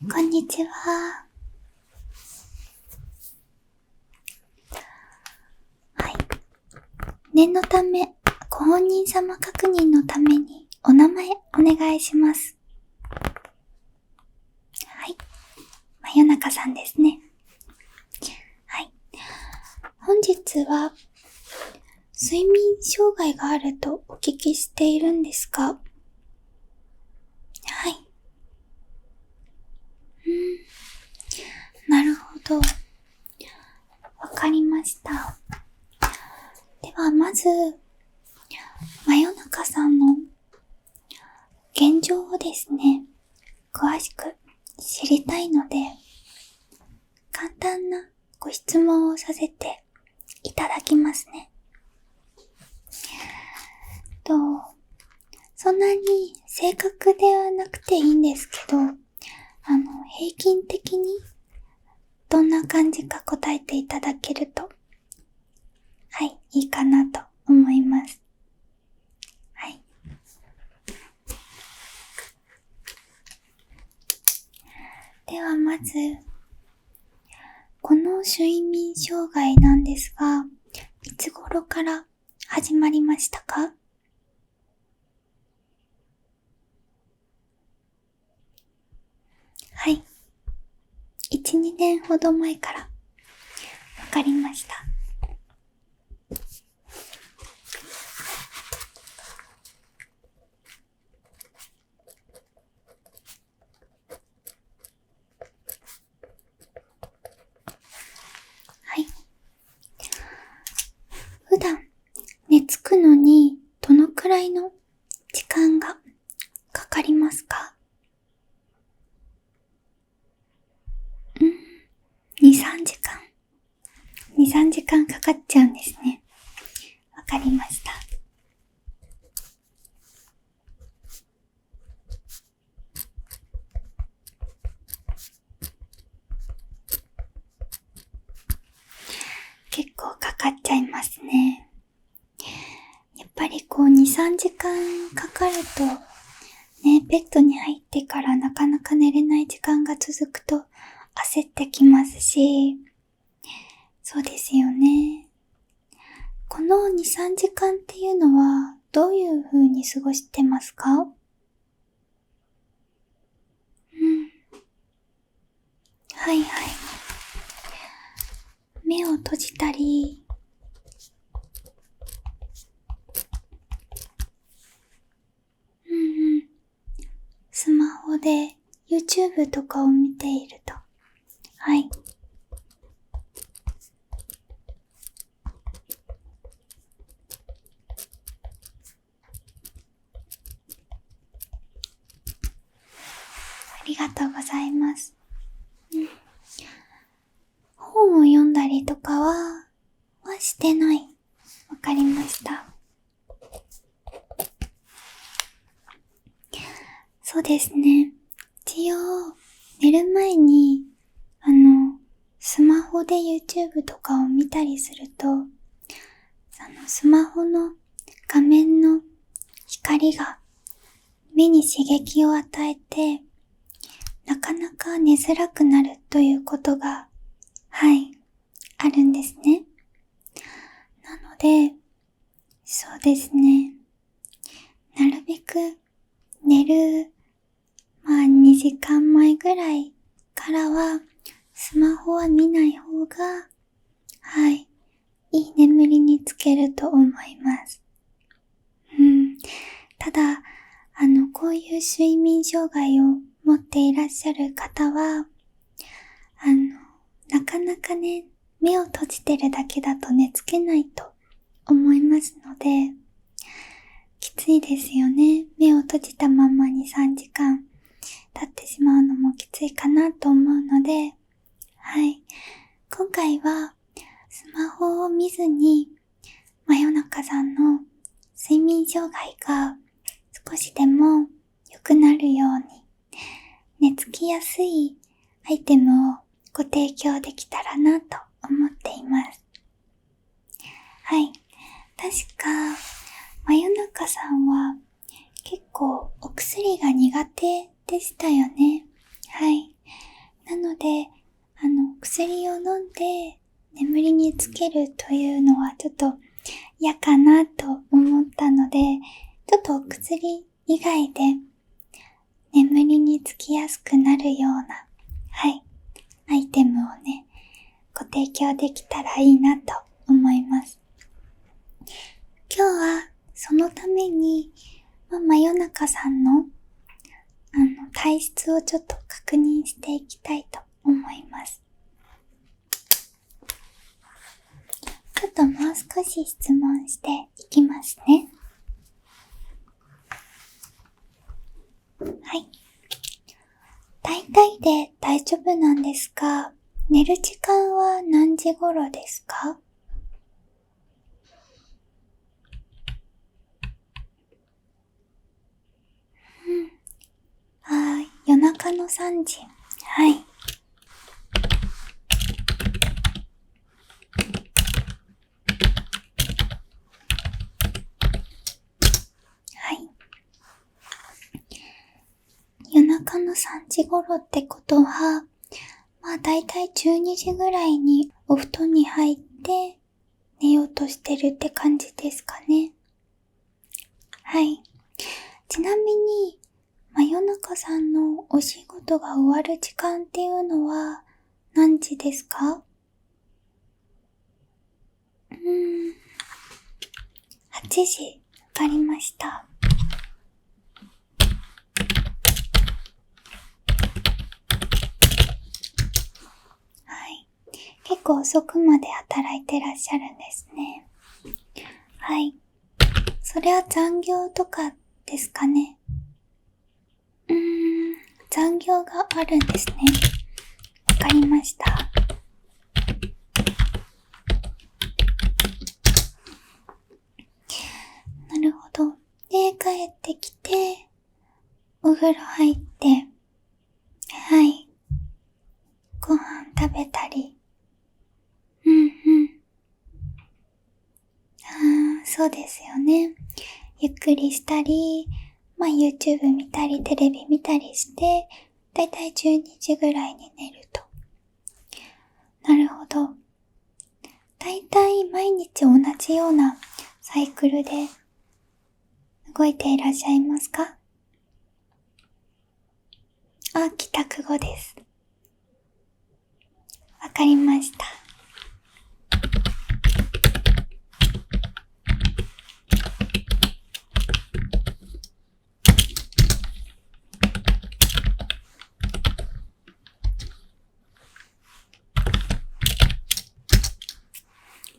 こんにちは。はい。念のため、ご本人様確認のためにお名前お願いします。はい。真夜中さんですね。はい。本日は、睡眠障害があるとお聞きしているんですが、はい。なるほど。わかりました。では、まず、真夜中さんの現状をですね、詳しく知りたいので、簡単なご質問をさせていただきますね。そんなに正確ではなくていいんですけど、平均的にどんな感じか答えていただけると、はい、いいかなと思います。はい。ではまず、この睡眠障害なんですが、いつ頃から始まりましたか？はい。1、2年ほど前から。わかりました。はい。普段、寝つくのにどのくらいの時間がかかりますか？2、3時間。2、3時間かかっちゃうんですね。わかりました。結構かかっちゃいますね。やっぱり2、3時間かかると、ね、ベッドに入ってからなかなか寝れない時間が続くと焦ってきますし、そうですよね。この2、3時間っていうのはどういう風に過ごしてますか？はいはい。目を閉じたり、スマホで YouTube とかを見ていると。はい。ありがとうございます。本を読んだりとかはしてない。わかりました。そうですね。一応、寝る前に、スマホで YouTube とかを見たりすると、スマホの画面の光が目に刺激を与えて、なかなか寝づらくなるということが、はい、あるんですね。なので、そうですね。なるべく寝る、2時間前ぐらいからは、スマホは見ない方が、はい、いい眠りにつけると思います。ただ、こういう睡眠障害を持っていらっしゃる方は、なかなかね、目を閉じてるだけだと寝つけないと思いますので、きついですよね。目を閉じたままに3時間経ってしまうのもきついかなと思うので、はい。今回は、スマホを見ずに、真夜中さんの睡眠障害が少しでも良くなるように、寝つきやすいアイテムをご提供できたらなと思っています。はい。確か、真夜中さんは結構お薬が苦手でしたよね。はい。で、薬を飲んで眠りにつけるというのはちょっと嫌かなと思ったので、ちょっとお薬以外で眠りにつきやすくなるような、アイテムをね、ご提供できたらいいなと思います。今日はそのために、真夜中さんの体質をちょっと確認していきたいと思います。ちょっともう少し質問していきますね。はい。大体で大丈夫なんですが、寝る時間は何時頃ですか？夜中の3時。はい。はい。夜中の3時頃ってことは、だいたい12時ぐらいにお布団に入って寝ようとしてるって感じですかね。はい。ちなみに、真夜中さんのお仕事が終わる時間っていうのは何時ですか？8時。わかりました。はい。結構遅くまで働いてらっしゃるんですね。はい。それは残業とかですかね。残業があるんですね。わかりました。なるほど。で、帰ってきて、お風呂入って、はい。ご飯食べたり。そうですよね。ゆっくりしたり、YouTube 見たり、テレビ見たりして、だいたい12時ぐらいに寝ると。なるほど。だいたい毎日同じようなサイクルで動いていらっしゃいますか？帰宅後です。わかりました。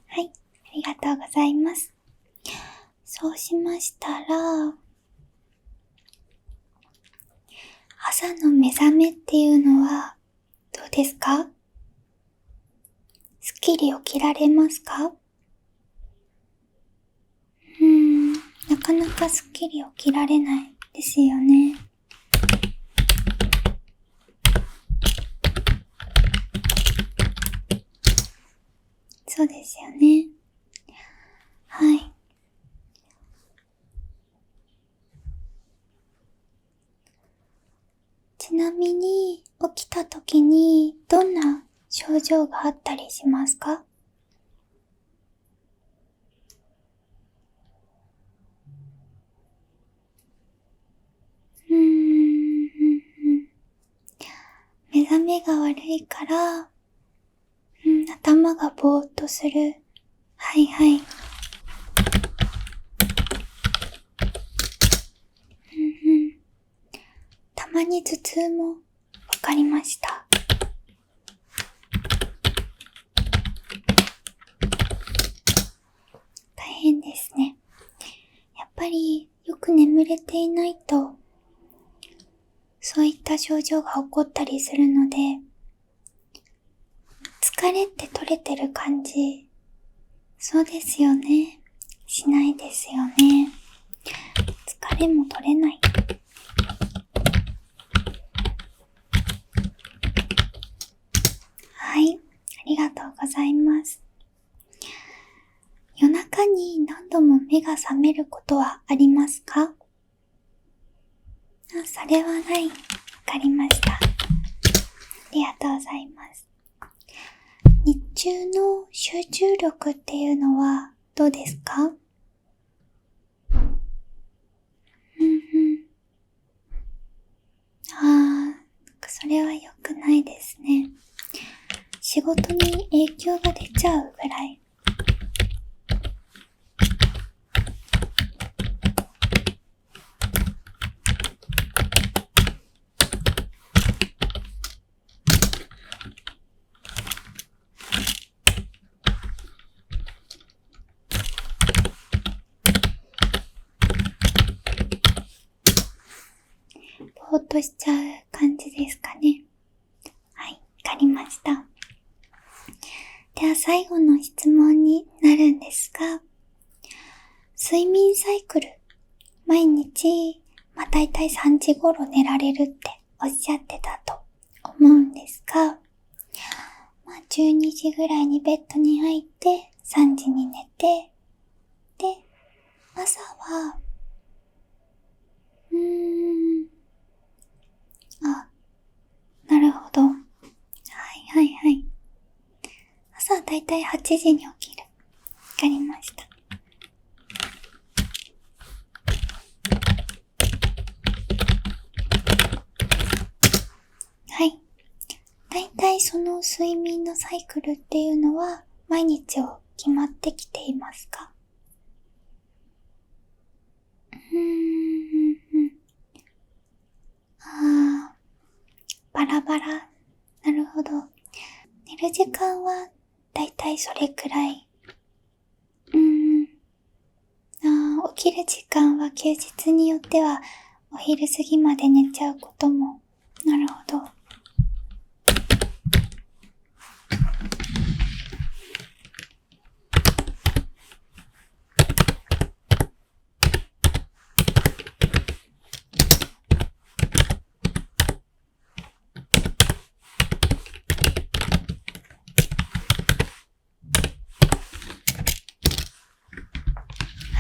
はい、ありがとうございます。そうしましたら、朝の目覚めっていうのはどうですか？すっきり起きられますか？なかなかすっきり起きられないですよね。そうですよね。はい。ちなみに、起きた時にどんな症状があったりしますか？目覚めが悪いから、頭がぼーっとする。はいはい。たまに頭痛もわかりました。大変ですね。やっぱりよく眠れていないと、そういった症状が起こったりするので、疲れって取れてる感じ、そうですよね。しないですよね。疲れも取れない。はい、ありがとうございます。夜中に何度も目が覚めることはありますか？それはない。わかりました。りがとうございます。日中の集中力っていうのはどうですか？それは良くないですね。仕事に影響が出ちゃうぐらい。ぼーっとしちゃう感じですかね。はい、わかりました。では最後の質問になるんですが、睡眠サイクル、毎日、だいたい3時頃寝られるっておっしゃってたと思うんですが、12時ぐらいにベッドに入って3時に寝て、で、朝は、なるほど。はい。朝はだいたい8時に起きる。わかりました。はい。だいたいその睡眠のサイクルっていうのは毎日を決まってきていますか？バラバラ。なるほど。寝る時間はだいたいそれくらい。起きる時間は休日によってはお昼過ぎまで寝ちゃうことも。なるほど。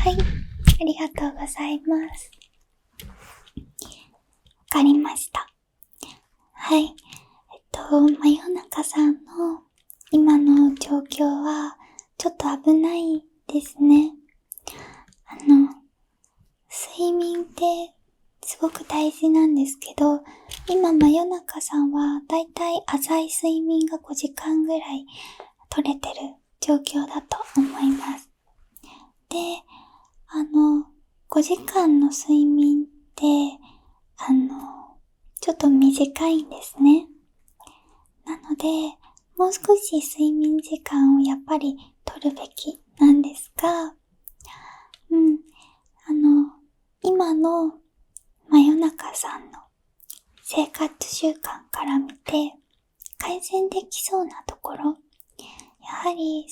はい。ありがとうございます。わかりました。はい。真夜中さんの今の状況はちょっと危ないですね。睡眠ってすごく大事なんですけど、今真夜中さんはだいたい浅い睡眠が5時間ぐらい取れてる状況だと思います。で、5時間の睡眠って、ちょっと短いんですね。なので、もう少し睡眠時間をやっぱり取るべきなんですが、今の真夜中さんの生活習慣から見て改善できそうなところ、やはり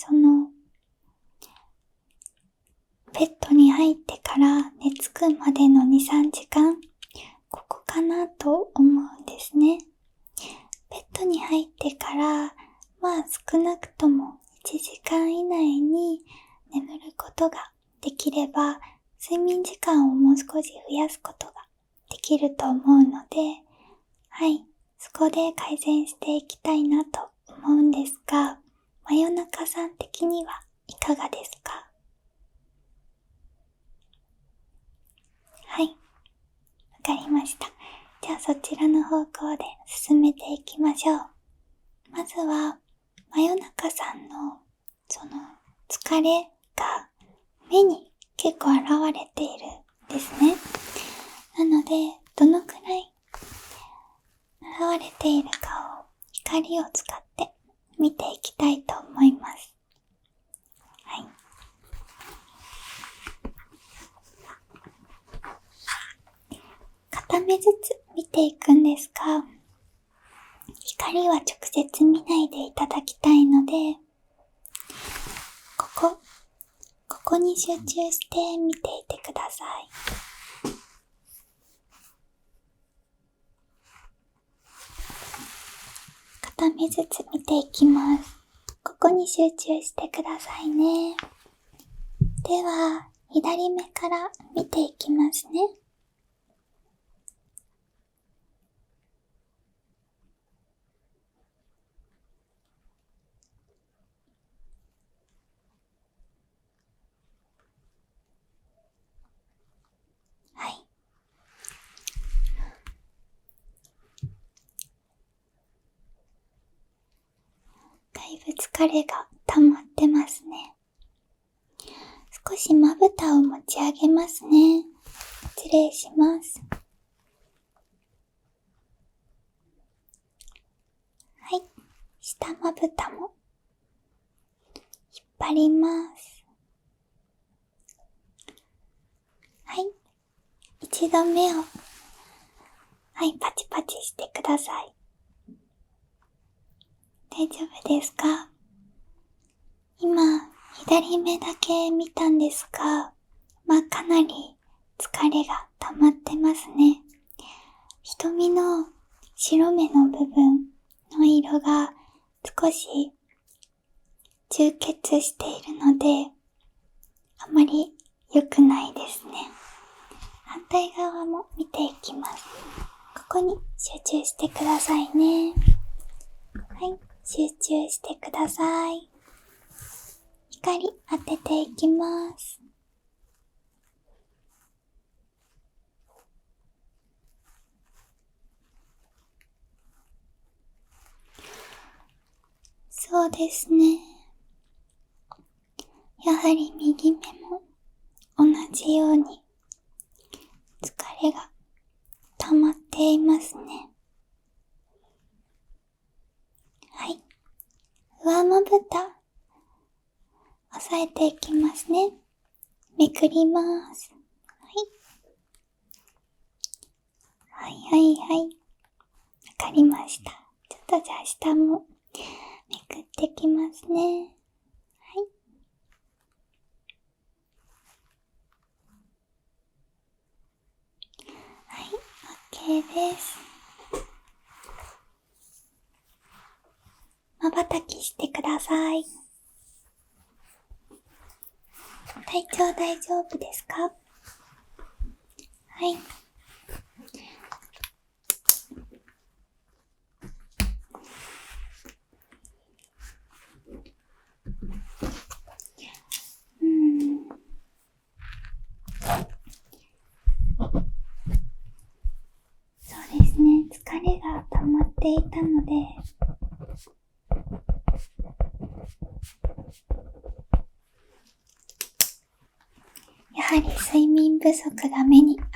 ベッドに入ってから寝つくまでの2、3時間、ここかなと思うんですね。ベッドに入ってから少なくとも1時間以内に眠ることができれば、睡眠時間をもう少し増やすことができると思うので、はい、そこで改善していきたいなと思うんですが、真夜中さん的にはいかがですか？はい、わかりました。じゃあそちらの方向で進めていきましょう。まずは、真夜中さんの疲れが目に結構現れているんですね。なので、どのくらい現れているかを光を使って見ていきたいと思います。はい。片目ずつ見ていくんですが、光は直接見ないでいただきたいので、ここに集中して見ていてください。片目ずつ見ていきます。ここに集中してくださいね。では、左目から見ていきますね。いぶ疲れが溜まってますね。少しまぶたを持ち上げますね。失礼します。はい、下まぶたも引っ張ります。はい、一度目を、はい、パチパチしてください。大丈夫ですか？今、左目だけ見たんですが、かなり疲れが溜まってますね。瞳の白目の部分の色が少し充血しているので、あまり良くないですね。反対側も見ていきます。ここに集中してくださいね。はい、集中してください。光当てていきます。そうですね。やはり右目も同じように疲れが溜まっていますね。はい。上まぶた押さえていきますね。めくります。はい。はいはい。わかりました。ちょっとじゃあ下もめくってきますね。はい。はい、OK です。瞬きしてください。体調大丈夫ですか？はい。そうですね。疲れが溜まっていたので、やはり睡眠不足が目に現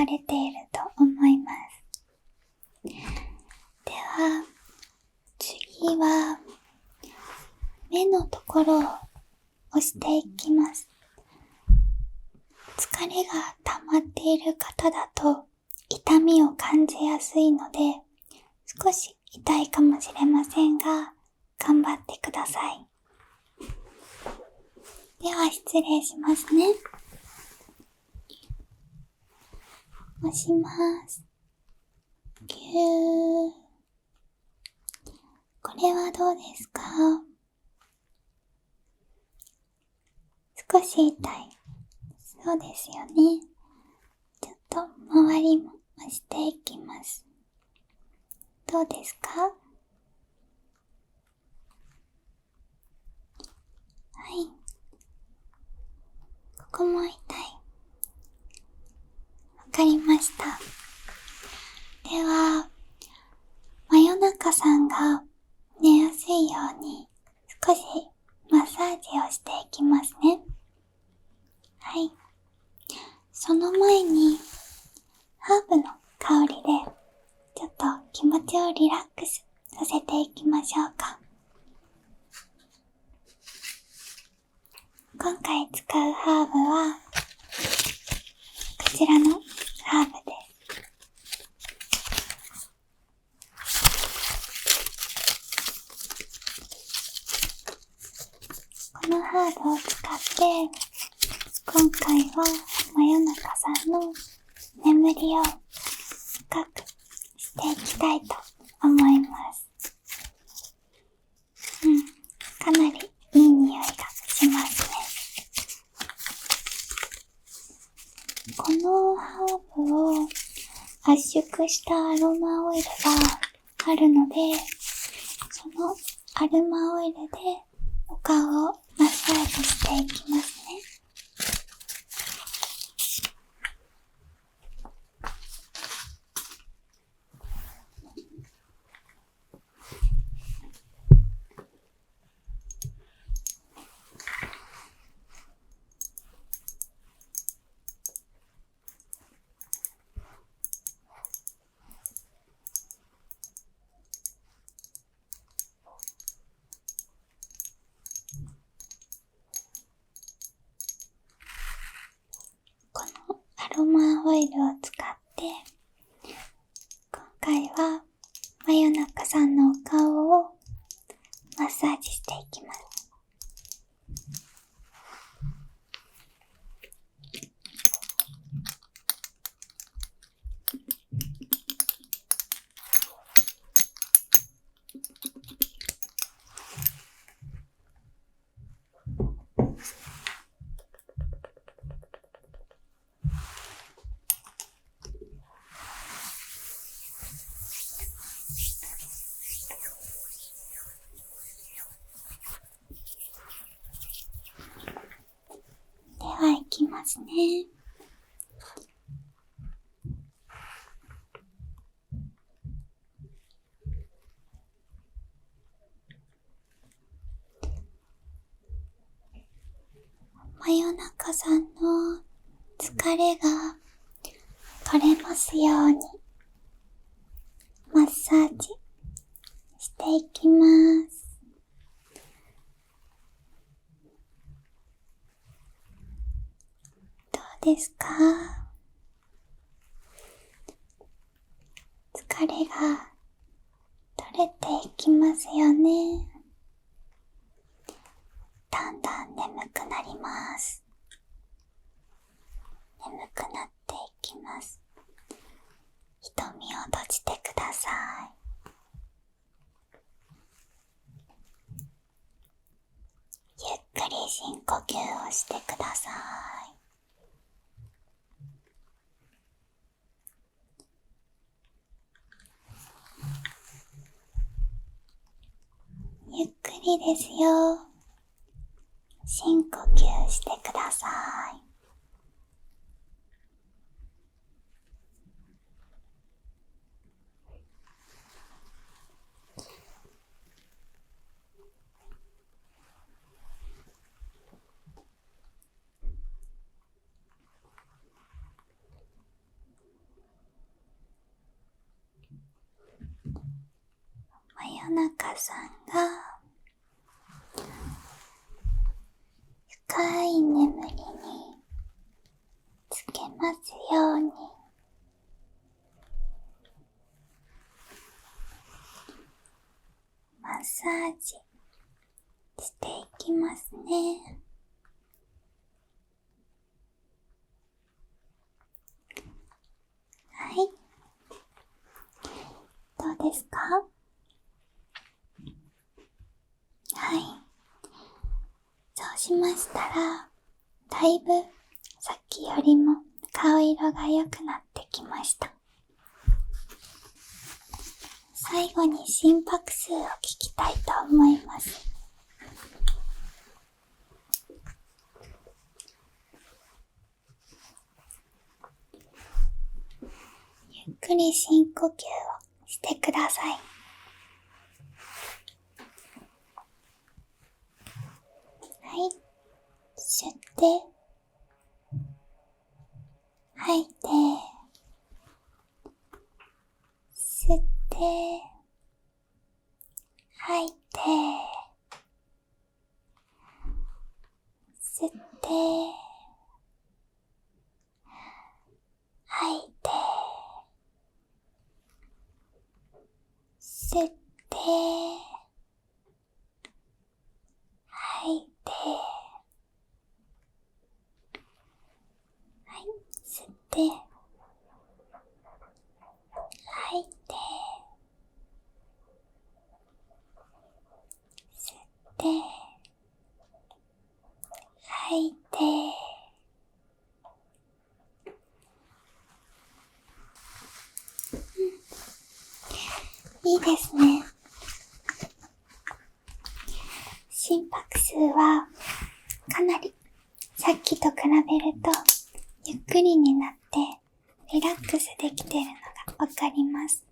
れていると思います。では、次は、目のところを押していきます。疲れが溜まっている方だと、痛みを感じやすいので、少し痛いかもしれませんが、頑張ってください。では失礼しますね。押します。ぎゅー。これはどうですか？少し痛い。そうですよね。ちょっと周りも押していきます。どうですか？はい。ここも痛い。わかりました。では、真夜中さんが寝やすいように少しマッサージをしていきますね。はい。その前に、ハーブの香りでちょっと気持ちをリラックスさせていきましょうか。今回使うハーブは、こちらのハーブです。このハーブを使って、今回は真夜中さんの眠りを深くしていきたいと思います。かなりいい匂いがしますね。このハーブを圧縮したアロマオイルがあるので、そのアロマオイルでお顔をマッサージしていきますね。ロマオイルを使って、今回は真夜中さんのお顔をマッサージしていきます。では、いきますね。真夜中さんの疲れが取れますようにマッサージしていきます。どうですか？疲れが取れていきますよね。だんだん眠くなります。眠くなっていきます。瞳を閉じてください。ゆっくり深呼吸をしてください。ゆっくりですよ。深呼吸してください。真夜中さんが深い眠りにつけますように。マッサージしていきますね。はい。どうですか？はい。そうしましたら、だいぶさっきよりも顔色が良くなってきました。最後に心拍数を聞きたいと思います。ゆっくり深呼吸をしてください。はい。吸って、吐いて、吸って、吐いて、吸って、吐いて、吸って、吐いて、はい、吸って、吐いて、吸って、吐いて、いいですね。心拍数はかなりさっきと比べるとゆっくりになってリラックスできているのがわかります。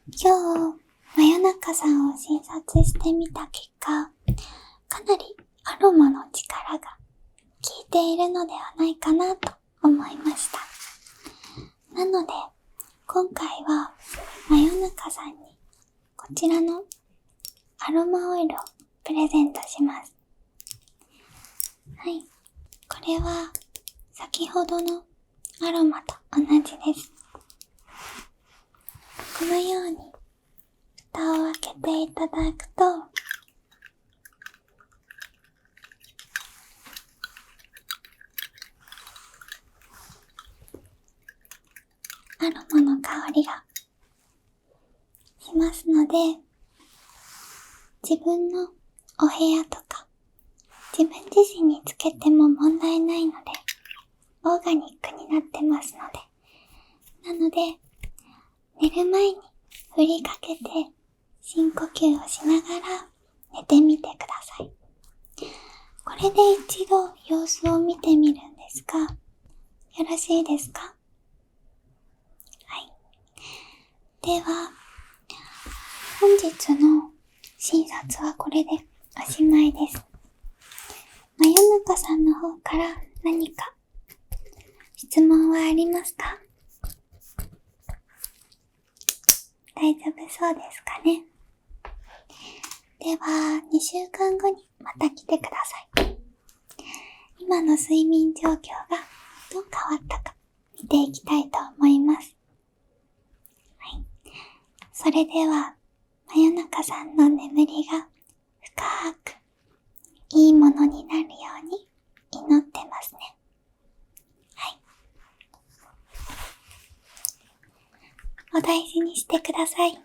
今日真夜中さんを診察してみた結果、かなりアロマの力が効いているのではないかなと思いました。なので今回は真夜中さんにこちらのアロマオイルをプレゼントします。はい。これは先ほどのアロマと同じです。このように蓋を開けていただくと、アロマの香りがしますので、自分のお部屋とか自分自身につけても問題ないので、オーガニックになってますので、なので寝る前に振りかけて深呼吸をしながら寝てみてください。これで一度様子を見てみるんですが、よろしいですか？はい。では、本日の診察はこれでおしまいです。真夜中さんの方から何か質問はありますか？大丈夫そうですかね。では、2週間後にまた来てください。今の睡眠状況がどう変わったか見ていきたいと思います。はい。それでは、真夜中さんの眠りが深くいいものになるように祈ってますね。はい。お大事にしてください。